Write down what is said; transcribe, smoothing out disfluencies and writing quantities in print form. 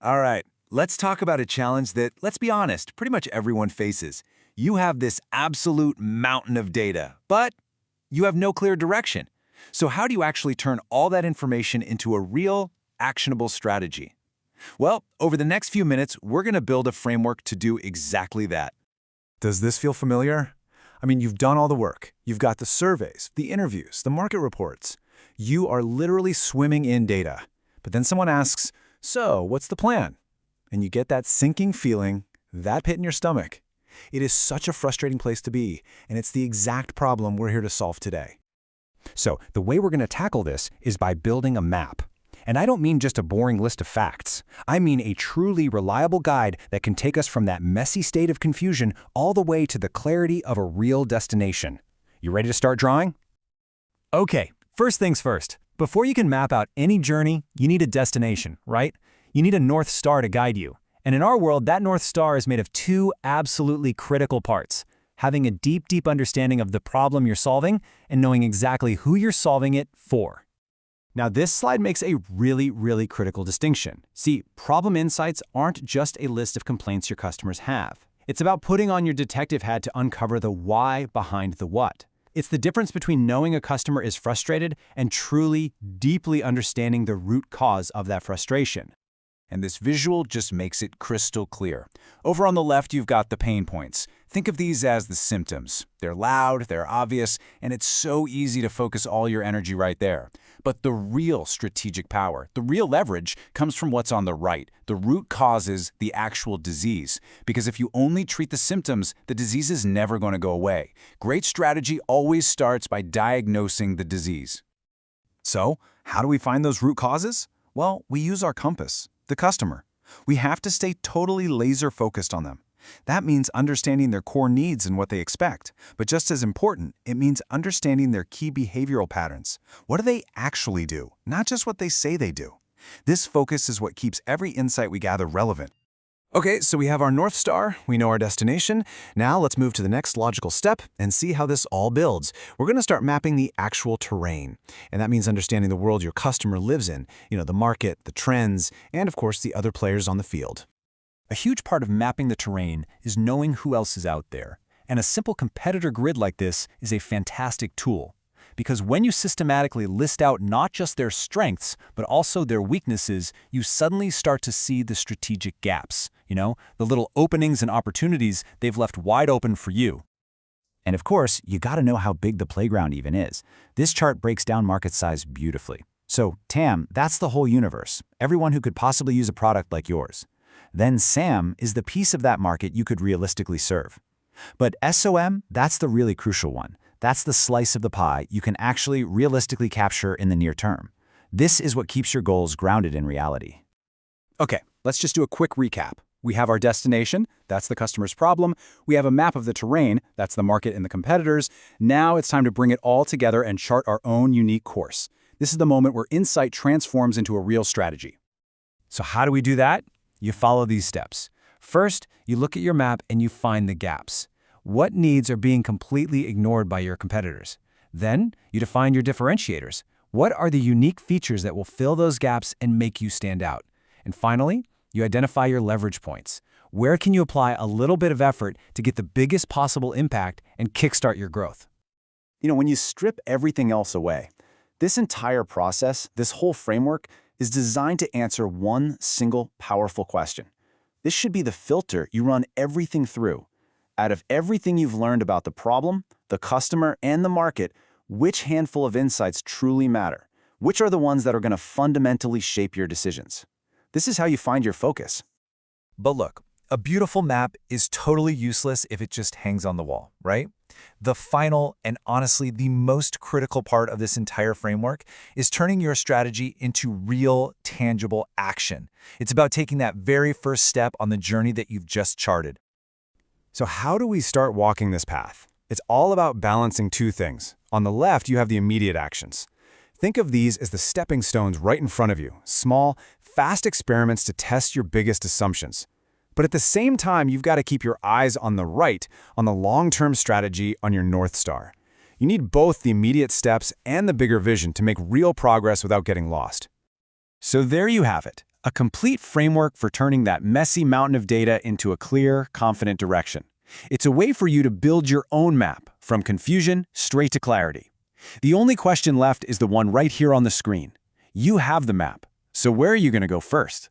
All right, let's talk about a challenge that, let's be honest, pretty much everyone faces. You have this absolute mountain of data, but you have no clear direction. So how do you actually turn all that information into a real, actionable strategy? Well, over the next few minutes, we're going to build a framework to do exactly that. Does this feel familiar? I mean, you've done all the work. You've got the surveys, the interviews, the market reports. You are literally swimming in data. But then someone asks, so what's the plan? And you get that sinking feeling, that pit in your stomach. It is such a frustrating place to be, and it's the exact problem we're here to solve today. So the way we're going to tackle this is by building a map. And I don't mean just a boring list of facts. I mean a truly reliable guide that can take us from that messy state of confusion all the way to the clarity of a real destination. You ready to start drawing? Okay, first things first. Before you can map out any journey, you need a destination, right? You need a North Star to guide you. And in our world, that North Star is made of two absolutely critical parts: having a deep, deep understanding of the problem you're solving and knowing exactly who you're solving it for. Now, this slide makes a really critical distinction. See, problem insights aren't just a list of complaints your customers have. It's about putting on your detective hat to uncover the why behind the what. It's the difference between knowing a customer is frustrated and truly, deeply understanding the root cause of that frustration. And this visual just makes it crystal clear. Over on the left, you've got the pain points. Think of these as the symptoms. They're loud, they're obvious, and it's so easy to focus all your energy right there. But the real strategic power, the real leverage, comes from what's on the right. The root causes the actual disease. Because if you only treat the symptoms, the disease is never going to go away. Great strategy always starts by diagnosing the disease. So, how do we find those root causes? Well, we use our compass, the customer. We have to stay totally laser-focused on them. That means understanding their core needs and what they expect. But just as important, it means understanding their key behavioral patterns. What do they actually do, not just what they say they do? This focus is what keeps every insight we gather relevant. Okay, so we have our North Star, we know our destination. Now let's move to the next logical step and see how this all builds. We're going to start mapping the actual terrain. And that means understanding the world your customer lives in, the market, the trends, and of course the other players on the field. A huge part of mapping the terrain is knowing who else is out there. And a simple competitor grid like this is a fantastic tool. Because when you systematically list out not just their strengths, but also their weaknesses, you suddenly start to see the strategic gaps, the little openings and opportunities they've left wide open for you. And of course, you got to know how big the playground even is. This chart breaks down market size beautifully. So TAM, that's the whole universe, everyone who could possibly use a product like yours. Then SAM is the piece of that market you could realistically serve. But SOM, that's the really crucial one. That's the slice of the pie you can actually realistically capture in the near term. This is what keeps your goals grounded in reality. Okay, let's just do a quick recap. We have our destination, that's the customer's problem. We have a map of the terrain, that's the market and the competitors. Now it's time to bring it all together and chart our own unique course. This is the moment where insight transforms into a real strategy. So how do we do that? You follow these steps. First, you look at your map and you find the gaps. What needs are being completely ignored by your competitors? Then, you define your differentiators. What are the unique features that will fill those gaps and make you stand out? And finally, you identify your leverage points. Where can you apply a little bit of effort to get the biggest possible impact and kickstart your growth? When you strip everything else away, this entire process, this whole framework, is designed to answer one single powerful question. This should be the filter you run everything through. Out of everything you've learned about the problem, the customer, and the market, which handful of insights truly matter? Which are the ones that are going to fundamentally shape your decisions? This is how you find your focus. But look, a beautiful map is totally useless if it just hangs on the wall, right? The final and honestly the most critical part of this entire framework is turning your strategy into real, tangible action. It's about taking that very first step on the journey that you've just charted. So how do we start walking this path? It's all about balancing two things. On the left, you have the immediate actions. Think of these as the stepping stones right in front of you, small, fast experiments to test your biggest assumptions. But at the same time, you've got to keep your eyes on the right, on the long-term strategy, on your North Star. You need both the immediate steps and the bigger vision to make real progress without getting lost. So there you have it, A complete framework for turning that messy mountain of data into a clear, confident direction. It's a way for you to build your own map, from confusion straight to clarity. The only question left is the one right here on the screen. You have the map, so where are you going to go first?